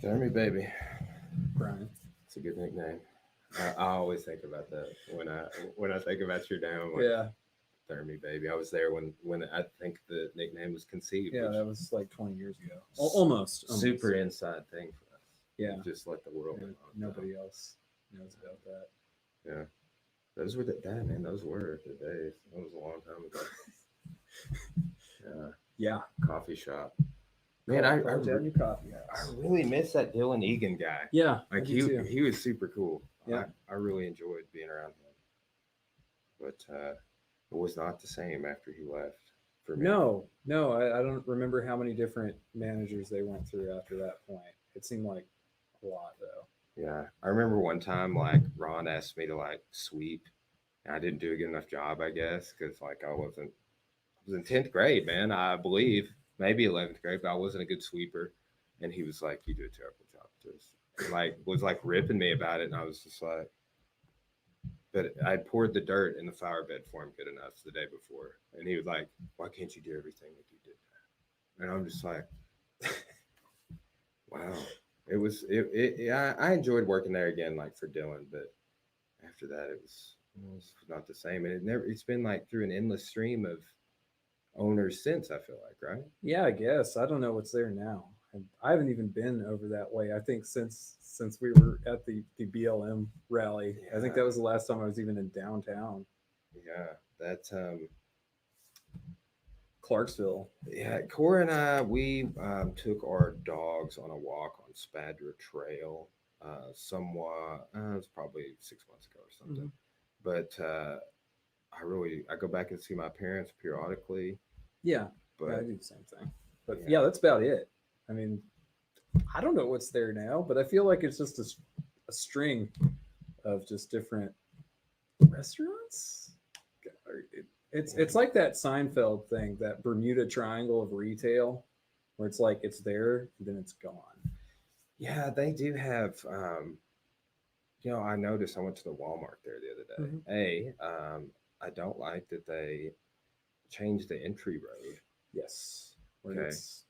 Thurmy baby. Brian. It's a good nickname. I always think about that when I think about your name. I'm like Yeah, Thurmy baby. I was there when I think the nickname was conceived, yeah, which that was like 20 years ago. is Almost. super inside thing for us. Yeah, You just let the world and know. nobody else knows about that. Yeah, those were the damn man. Those were the days. That was a long time ago. Yeah, Yeah, coffee shop. Man, I I, call re- down your coffee I house. really miss that Dylan Egan guy. Yeah, I Like do he too. he was super cool. Yeah. I really enjoyed being around him, but it was not the same after he left for me. No, I don't remember how many different managers they went through after that point. It seemed like a lot though. Yeah, I remember one time like Ron asked me to like sweep, and I didn't do a good enough job, I guess, because like I was in 10th grade, man, I believe, maybe 11th grade, but I wasn't a good sweeper, and he was like, "You do a terrible job, just," and like was like ripping me about it, and I was just like, but I poured the dirt in the flower bed for him good enough the day before, and he was like, "Why can't you do everything like you did that?" And I'm just like, "Wow." Yeah, I enjoyed working there again, like for Dylan, but after that, it was not the same. And it's been like through an endless stream of owners since, I feel like, right? Yeah, I guess I don't know what's there now. I haven't even been over that way. I think since we were at the BLM rally, I think Yeah, that was the last time I was even in downtown yeah. That, Clarksville. yeah, Cora and I, we took our dogs on a walk on Spadra Trail, somewhat, it was probably 6 months ago or something. Hmm. But I go back and see my parents periodically, Yeah, yeah, I but do the same thing. But yeah, yeah, that's about it. I mean, I don't know what's there now, but I feel like it's just a string of just different restaurants. It's like that Seinfeld thing, that Bermuda Triangle of retail, where it's like it's there, then it's gone. yeah, they do have. I noticed I went to the Walmart there the other Hmm. day. I don't like that they changed the entry road. Yes, where Okay, it's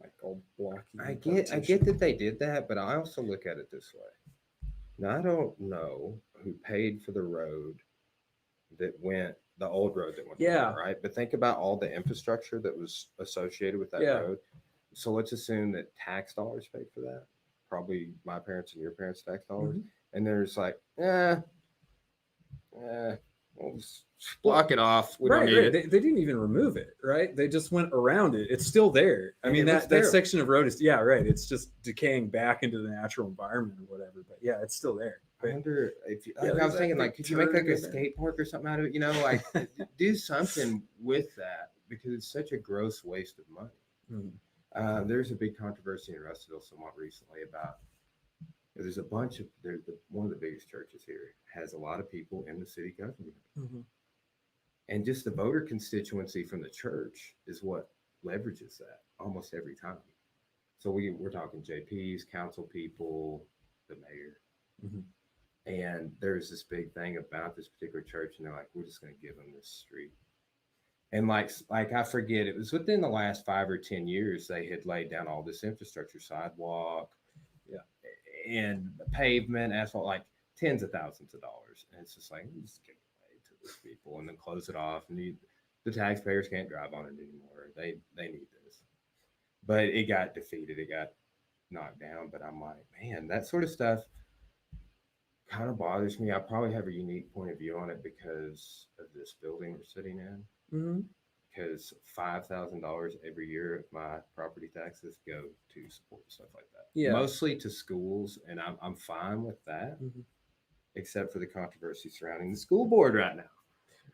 like all blocky I and get that partitioned. they did that, but I also look at it this way. Now I don't know who paid for the road the old road that went to Yeah, Walmart, right? But think about all the infrastructure that was associated with that yeah. road. So let's assume that tax dollars paid for that. Probably my parents and your parents' tax dollars. Hmm. And there's like, we'll just Well, block it off. We don't right, need right. it. They didn't even remove it, right? They just went around it. It's still there. I And mean, it looks that terrible. section of road is, yeah, right. It's just decaying back into the natural environment or whatever. But yeah, it's still there. I But wonder if yeah, I there's was thinking that big like, could you make turn like a in there. skate park or something out of it? Like do something with that because it's such a gross waste of money. Mhm. There's a big controversy in Russellville somewhat recently about there's a bunch of one of the biggest churches here has a lot of people in the city government, Mhm. and just the voter constituency from the church is what leverages that almost every time. So we're talking JPs, council people, the mayor, Mhm. and there's this big thing about this particular church, and they're like, we're just going to give them this street. And like I forget, it was within the last 5 or 10 years they had laid down all this infrastructure, sidewalk, Yeah. and pavement, asphalt, like tens of thousands of dollars. And it's just like, just give it away to these people and then close it off. And the taxpayers can't drive on it anymore. They need this. But it got defeated. It got knocked down. But I'm like, man, that sort of stuff kind of bothers me. I probably have a unique point of view on it because of this building we're sitting in. Mhm. Because $5,000 every year of my property taxes go to support stuff like that, Yeah. mostly to schools, and I'm fine with that, Mhm. except for the controversy surrounding the school board right now.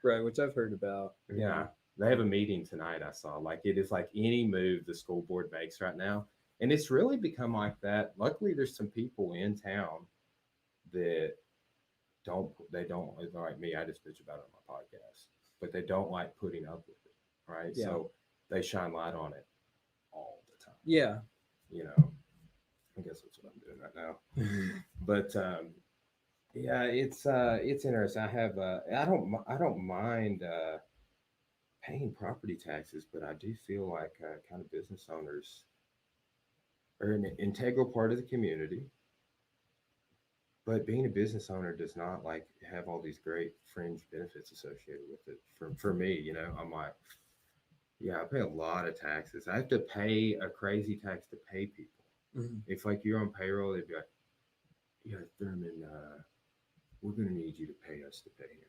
Right, which I've heard about. Yeah, they have a meeting tonight. I saw like it is like any move the school board makes right now, and it's really become like that. Luckily, there's some people in town that don't like me. I just bitch about it on my podcast, but they don't like putting up with it, right? Yeah. So they shine light on it all the time. Yeah. You know, I guess that's what I'm doing right now. But yeah, it's interesting. I don't mind paying property taxes, but I do feel like kind of business owners are an integral part of the community. But being a business owner does not like have all these great fringe benefits associated with it. For me, I'm like, yeah, I pay a lot of taxes. I have to pay a crazy tax to pay people. Mhm. If like you're on payroll, they'd be like, yeah, Thurman, we're gonna need you to pay us to pay him.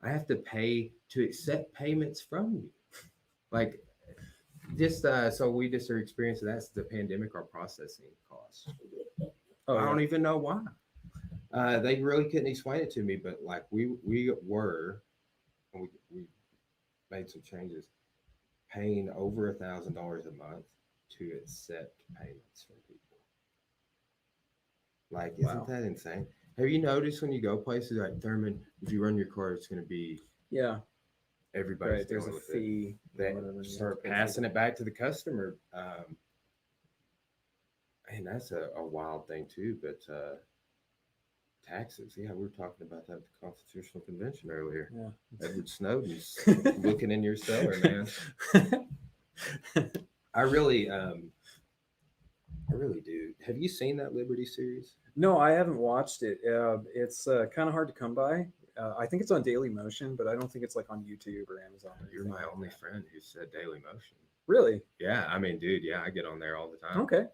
I have to pay to accept payments from you. Like just so we just are experiencing that's the pandemic, our processing costs. Oh I yeah. don't even know why. They really couldn't explain it to me, but like we were, we made some changes, paying over $1,000 a month to accept payments from people. Like, isn't Wow. that insane? Have you noticed when you go places like Thurman, if you run your car, it's going to be Yeah. everybody's Right. There's a dealing with it. fee or They whatever you have to start pay for. passing it back to the customer. And that's a wild thing too. But taxes, yeah, we were talking about that at the Constitutional Convention earlier. Yeah. Edward Snowden's looking in your cellar, man. I really, I really do. Have you seen that Liberty series? No, I haven't watched it. It's kind of hard to come by. I think it's on Daily Motion, but I don't think it's like on YouTube or Amazon or You're anything my like only that. friend who said Daily Motion. Really? Yeah, I mean, dude, yeah, I get on there all the time. Okay.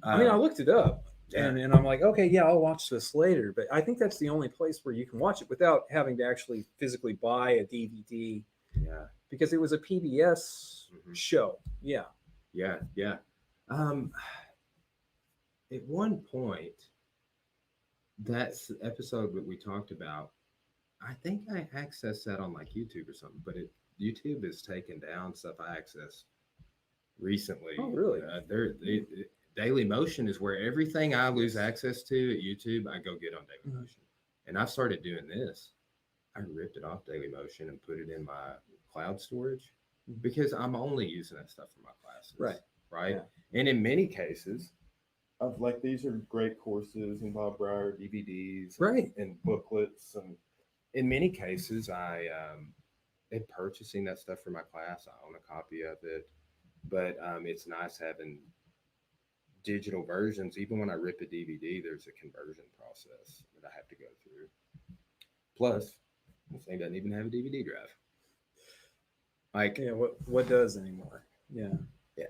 I mean, I Um, looked it up yeah, and I'm like, okay, yeah, I'll watch this later. But I think that's the only place where you can watch it without having to actually physically buy a DVD yeah, because it was a PBS mhm, show. Yeah. yeah, yeah. Um, at one point, episode that we talked about, I think I accessed that on like YouTube or something, but YouTube has taken down stuff I accessed Oh, recently. really? Daily Motion is where everything I lose access to at YouTube, I go get on Daily Mhm. Motion. And I've started doing this. I ripped it off Daily Motion and put it in my cloud storage Mhm. because I'm only using that stuff for my classes. Right. Right. Yeah. And in many cases, of like these are great courses and Bob Breyer DVDs Right. and booklets. And in many cases, I am purchasing that stuff for my class. I own a copy of it. But it's nice having digital versions. Even when I rip a DVD, there's a conversion process that I have to go through. Plus, this thing doesn't even have a DVD drive. Like, Yeah. What does anymore? Yeah. yeah,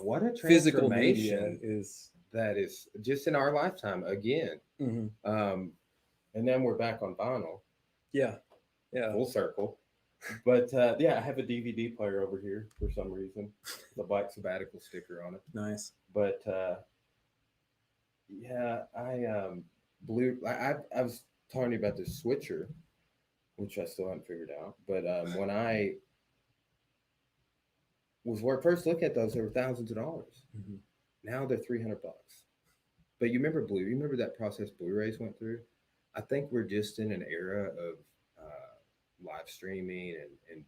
what a Physical media transformation is. that is just in our lifetime again. Mhm. Um, and then we're back on vinyl, Yeah. Yeah. full circle. But yeah, I have a DVD player over here for some reason, the Black Sabbatical sticker on it. Nice. But yeah, I was telling you about this switcher, which I still haven't figured out. But when I was first looking at those, they were thousands of dollars. Mhm. Now they're $300. But you remember You remember that process Blu-rays went through? I think we're just in an era of live streaming and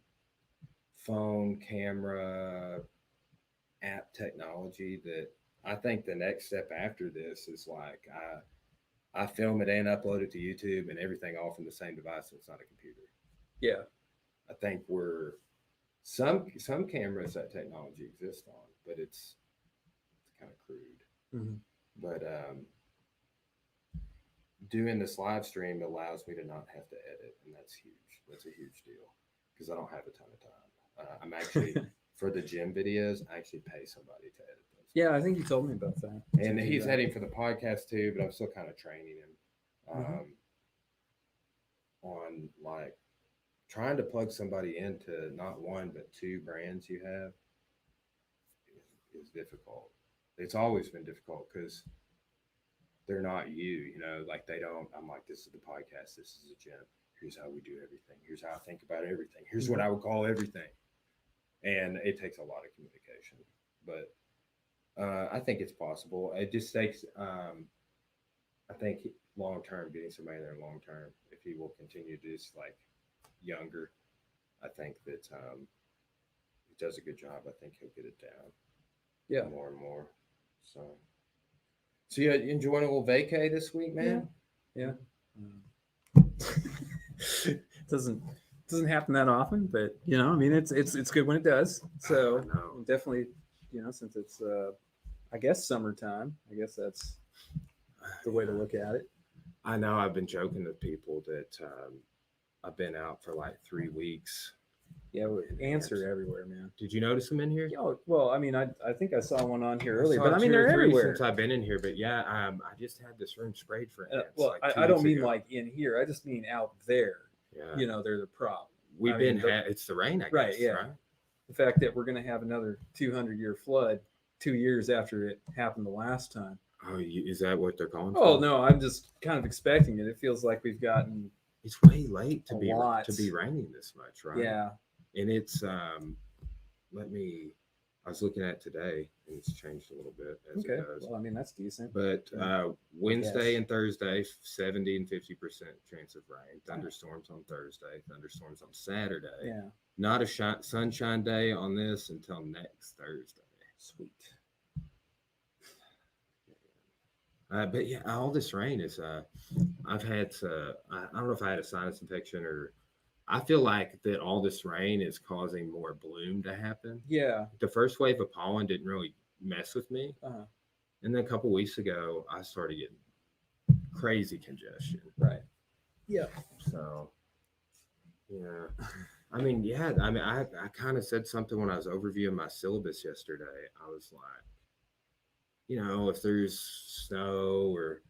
phone camera app technology that I think the next step after this is like I film it and upload it to YouTube and everything all from the same device. So it's not a computer. Yeah. I think we're some cameras that technology exists on, but it's kind of crude. Mhm. But doing this live stream allows me to not have to edit, and that's huge. That's a huge deal because I don't have a ton of time. I'm actually for the gym videos, I actually pay somebody to edit those. Yeah, I think you told me about that. And he's editing for the podcast too, but I'm still kind of training him on like trying to plug somebody into not one but two brands you have is difficult. It's always been difficult because they're not like they don't. I'm like, this is the podcast, this is a gym. Here's how we do everything. Here's how I think about everything. Here's what I would call everything. And it takes a lot of communication. But I think it's possible. It just takes, I think, long term, getting somebody there long term, if he will continue to just like younger, I think that he does a good job. I think he'll get it down more and more. So you enjoying a little vacay this week, man? Yeah. Doesn't happen that often, but I mean, it's good when it does. So I know. definitely, since it's I guess summertime. I guess that's the way to look at it. I know I've been joking with people that I've been out for like 3 weeks. Yeah, And ants are everywhere, man. did you notice them in here? Yeah, well, I mean, I think I saw one on here I earlier, saw but I mean, 2 or they're 3 everywhere. since I've been in here. But yeah, I just had this room sprayed for ants. Well, like 2 I don't weeks mean ago. like in here. I just mean out there. Yeah. You know, they're the problem. We've I been mean, it's the rain, I guess. Right, yeah. Right. The fact that we're going to have another 200-year flood 2 years after it happened the last time. Oh, is that what they're calling Oh for? no, I'm just kind of expecting it. It feels like we've gotten It's way late to A be lot. raining this much, right? yeah. And it's I was looking at it today, and it's changed a little bit as Okay. it goes. Well, I mean that's decent. But Wednesday Yes. and Thursday, 70 and 50% chance of rain. Thunderstorms on Thursday, thunderstorms on Saturday. Yeah. Not a sunshine day on this until next Thursday. Sweet. But yeah, all this rain is. I've had. I don't know if I had a sinus infection or. I feel like that all this rain is causing more bloom to happen. Yeah. The first wave of pollen didn't really mess with me, Uh-huh. and then a couple weeks ago, I started getting crazy congestion. Right. Yeah. So, yeah. I mean, I kind of said something when I was overviewing my syllabus yesterday. I was like, if there's snow or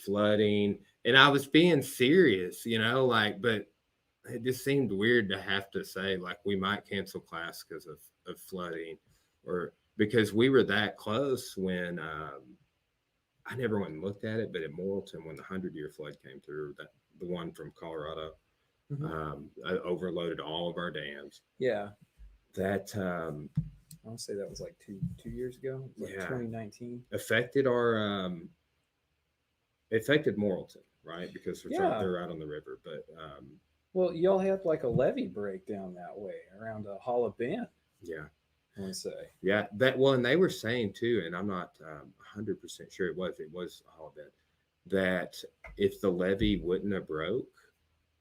flooding, and I was being serious, but it just seemed weird to have to say like we might cancel class because of flooding, or because we were that close when I never went and looked at it, but at Morrilton when the 100-year flood came through, that the one from Colorado, I overloaded all of our dams. Yeah. That I want to say that was like two years ago. It was like 2019. affected our affected Morrilton, right? Because they're out on the river, but well, y'all had like a levee breakdown that way around Hollow Bend. yeah. I want to say. Yeah, and they were saying too, and I'm not 100% sure it was Hollow Bend, that if the levee wouldn't have broke,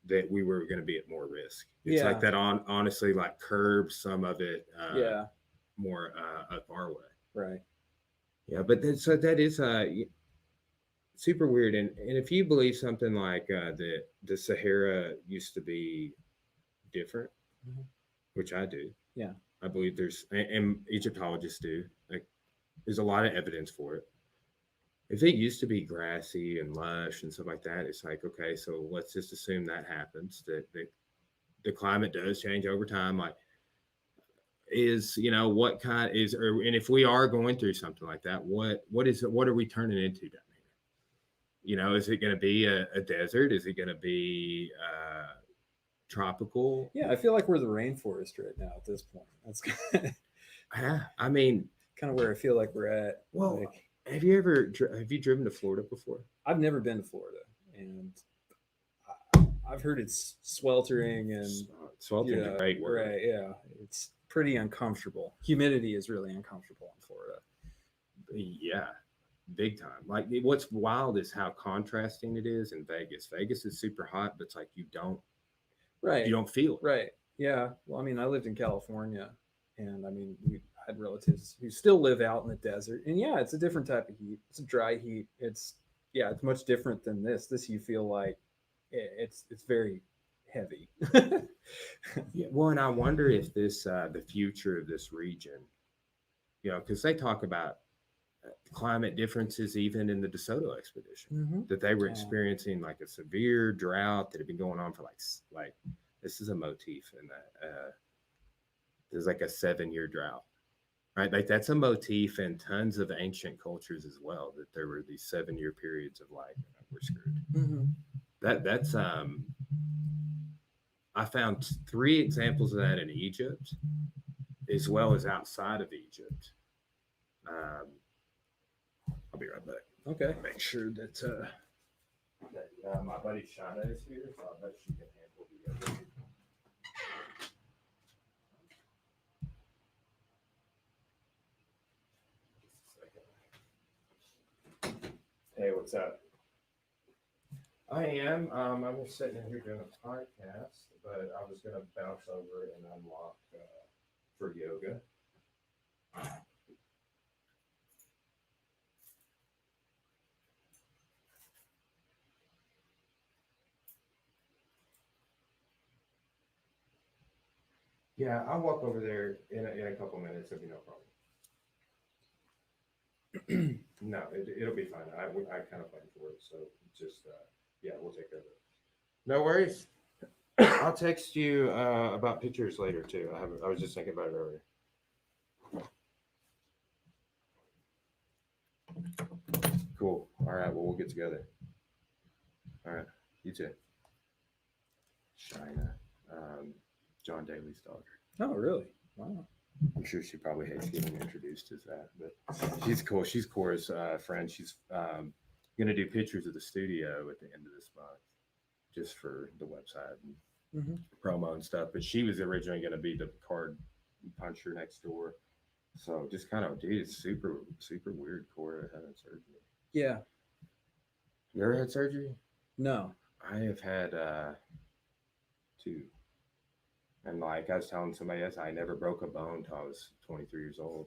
that we were going to be at more risk. It's like that honestly like curbs some of it more up our way. Right. Yeah, but so that is super weird. And if you believe something like that the Sahara used to be different, which I do. Yeah. I believe and Egyptologists do. Like, there's a lot of evidence for it. If it used to be grassy and lush and stuff like that, it's like, okay, so let's just assume that happens, that the climate does change over time. Like, what kind is, and if we are going through something like that, what are we turning into down here? Is it going to be a desert? Is it going to be tropical? Yeah, I feel like we're the rainforest right now at this point. That's I mean, kind of where I feel like we're at. Well, like, have you driven to Florida before? I've never been to Florida, and I've heard it's sweltering and sweltering's a great word. Right? Yeah, it's pretty uncomfortable. Humidity is really uncomfortable in Florida. Yeah, big time. Like, what's wild is how contrasting it is in Vegas. Vegas is super hot, but it's like you don't feel it. Right. Yeah. Well, I mean, I lived in California, and I mean, we had relatives who still live out in the desert, and yeah, it's a different type of heat. It's a dry heat. It's much different than this. This you feel like it's very heavy. Yeah. Well, and I wonder if this the future of this region, because they talk about climate differences even in the DeSoto expedition, that they were experiencing like a severe drought that had been going on for like this is a motif in that there's like a 7-year drought, right? Like that's a motif in tons of ancient cultures as well, that there were these 7-year periods of like we're screwed. That's I found 3 examples of that in Egypt as well as outside of Egypt. I'll be right back. Okay. Make sure that my buddy Shana is here, so I bet she can handle the other. Hey, what's up? I am. I'm just sitting in here doing a podcast, but I was going to bounce over and unlock for yoga. Yeah, I'll walk over there in a couple minutes. It'll be no problem. No, it'll be fine. I kind of plan for it, so just yeah, we'll take care of it. No worries. I'll text you about pictures later too. I was just thinking about it earlier. Cool. All right. Well, we'll get together. All right. You too. China. John Daly's daughter. Oh, really? Wow. I'm sure she probably hates getting introduced as that, but she's cool. She's Cora's friend. She's gonna do pictures of the studio at the end of this month, just for the website and promo and stuff. But she was originally gonna be the card puncher next door. So just kind of, dude, it's super weird. Cora having surgery. Yeah. You ever had surgery? No. I have had 2. And like I was telling somebody else, I never broke a bone until I was 23 years old.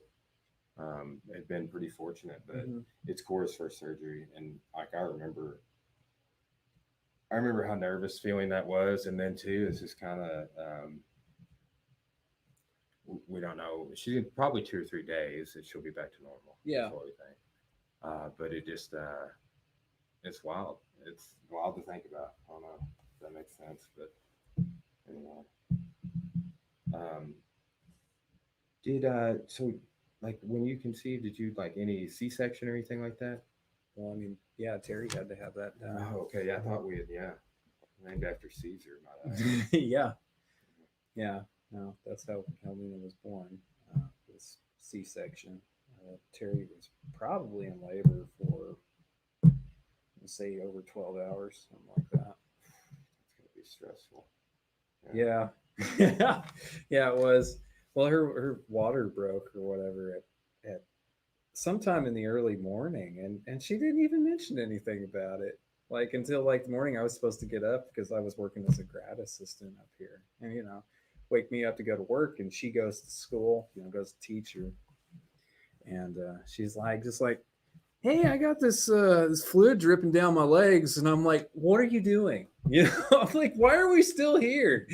I've been pretty fortunate, but it's Cora's first surgery, and like I remember how nervous feeling that was, and then too, it's just kind of we don't know. She's probably 2 or 3 days that she'll be back to normal. Yeah. That's what we think. But it just it's wild. It's wild to think about. I don't know if that makes sense, but anyway. So like when you conceived, did you like any C-section or anything like that? Well, I mean, yeah, Terry had to have that done. Oh, okay. Yeah, I thought we had, named after Caesar. Yeah. Yeah. No, that's how Luna was born. Was C-section. Terry was probably in labor for, let's say, over 12 hours, something like that. It's gonna be stressful. Yeah. Yeah, it was. Well, her water broke or whatever at sometime in the early morning, and she didn't even mention anything about it. Like until like the morning I was supposed to get up because I was working as a grad assistant up here, and wake me up to go to work, and she goes to school, goes to teacher, and she's like, just like, hey, I got this fluid dripping down my legs, and I'm like, what are you doing? I'm like, why are we still here?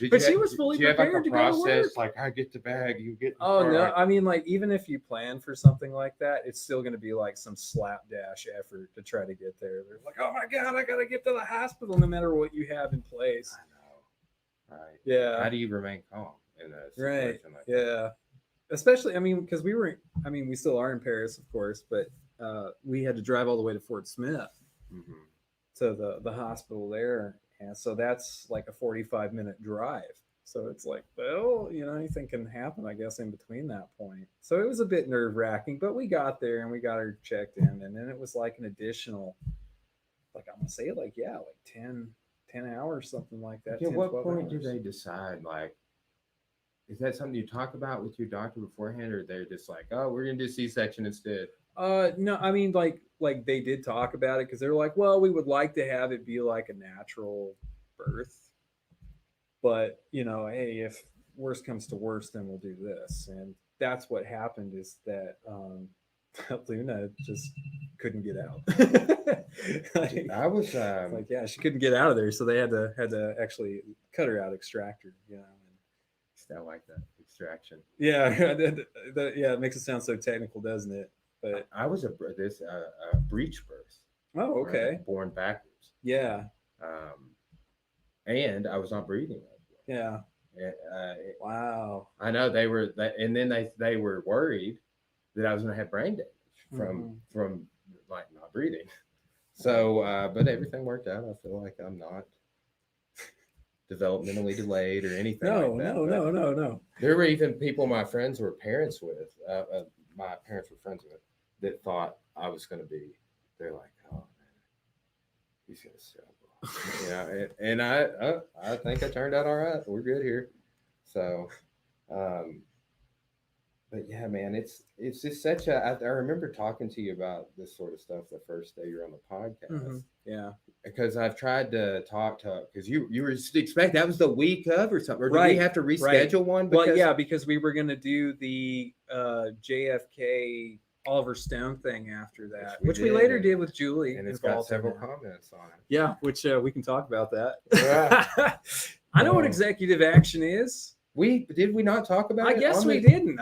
But she was fully prepared to go to work. Like, I get the bag, you get. Oh no! I mean, like, even if you plan for something like that, it's still going to be like some slapdash effort to try to get there. They're like, oh my god, I got to get to the hospital, no matter what you have in place. I know, right? Yeah. How do you remain calm in a situation like that? Yeah. Especially, I mean, because we still are in Paris, of course, but we had to drive all the way to Fort Smith to the hospital there. And so that's like a 45-minute drive. So it's like, well, anything can happen, I guess, in between that point. So it was a bit nerve-wracking, but we got there and we got her checked in. And then it was like an additional, like I'm going to say like 10 hours, something like that. At what point do they decide, like, is that something you talk about with your doctor beforehand, or they're just like, oh, we're going to do C-section instead? No, I mean, like they did talk about it because they're like, well, we would like to have it be like a natural birth, but hey, if worst comes to worst, then we'll do this. And that's what happened, is that Luna just couldn't get out. I was like, yeah, she couldn't get out of there, so they had to actually cut her out, extract her. I like that extraction. Yeah, yeah, it makes it sound so technical, doesn't it? But I was a breech birth. Oh, okay. Right? Born backwards. Yeah. And I was not breathing. Yeah. Wow. I know they were, and then they were worried that I was going to have brain damage from like not breathing. So, but everything worked out. I feel like I'm not developmentally delayed or anything like that. No. There were even people my friends were parents with, my parents were friends with, that thought I was going to be. They're like, oh man, he's going to struggle. And I think I turned out all right. We're good here. So, but yeah, man, it's just such a. I remember talking to you about this sort of stuff the first day you're on the podcast. Yeah, because I've tried to talk to, because you were expect that was the week of or something, or did we have to reschedule one? Because, well, yeah, because we were going to do the JFK Oliver Stone thing after that, which we later did with Julie, and it's got several comments on it. Yeah, which we can talk about that. Yeah. I know what executive action is. We did we not talk about I it? guess on we the- didn't.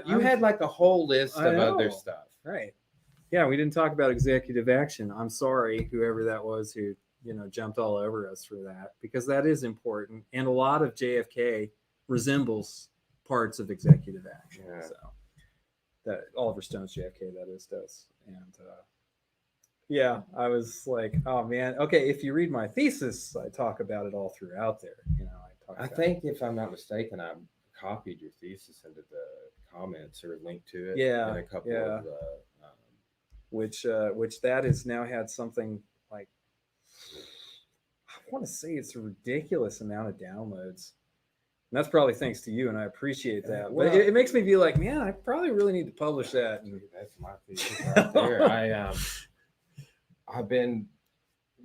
You had like a whole list I of other know. stuff. Right. Yeah, we didn't talk about executive action. I'm sorry, whoever that was who, jumped all over us for that, because that is important. And a lot of JFK resembles parts of executive action. Yeah. So that Oliver Stone's JFK, that is, does. And yeah, I was like, oh man, okay, if you read my thesis, I talk about it all throughout there. I think if I'm not mistaken, I copied your thesis into the comments or linked to it. Yeah, in a couple yeah. of which that has now had something like, I want to say it's a ridiculous amount of downloads. And that's probably thanks to you, and I appreciate that. Well, but it makes me be like, man, I probably really need to publish that. dude, that's my thesis right there. I've been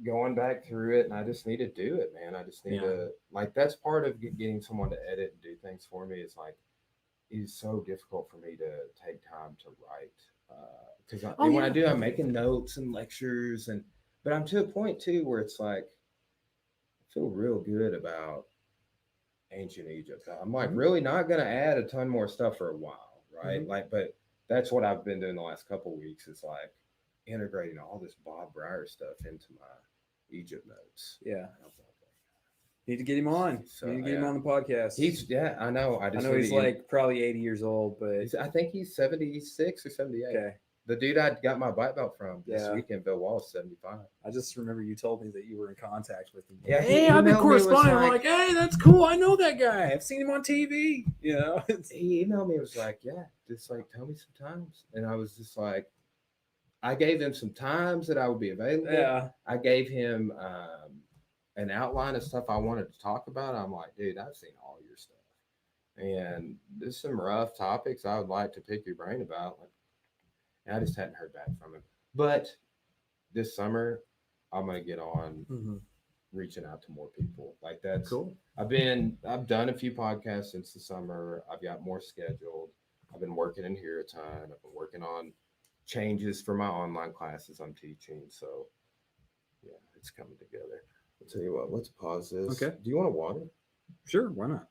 going back through it, and I just need to do it, man. I just need to, like, that's part of getting someone to edit and do things for me. Is like, it's so difficult for me to take time to write, because when I do, I'm making notes and lectures, but I'm to a point too where it's like I feel real good about ancient Egypt. I'm like really not gonna add a ton more stuff for a while, right? Like, but that's what I've been doing the last couple of weeks. Is like integrating all this Bob Breyer stuff into my Egypt notes. Yeah. Need to get him on. So, Need to get him on the podcast. I know. I know he's like probably 80 years old, but I think he's 76 or 78. Okay. The dude I got my black belt from this weekend, Bill Wallace, 75. I just remember you told me that you were in contact with him. Yeah, hey, I've been corresponding. I'm like, hey, that's cool. I know that guy. I've seen him on TV. He emailed me. It was like, yeah, just like tell me some times, and I was just like, I gave him some times that I would be available. Yeah. I gave him an outline of stuff I wanted to talk about. I'm like, dude, I've seen all your stuff, and there's some rough topics I would like to pick your brain about. Like, and I just hadn't heard back from him. But this summer, I'm gonna get on reaching out to more people. Like, that's cool. I've done a few podcasts since the summer. I've got more scheduled. I've been working in here a ton. I've been working on changes for my online classes I'm teaching. So yeah, it's coming together. I'll tell you what, let's pause this. Okay. Do you want a water? Sure, why not?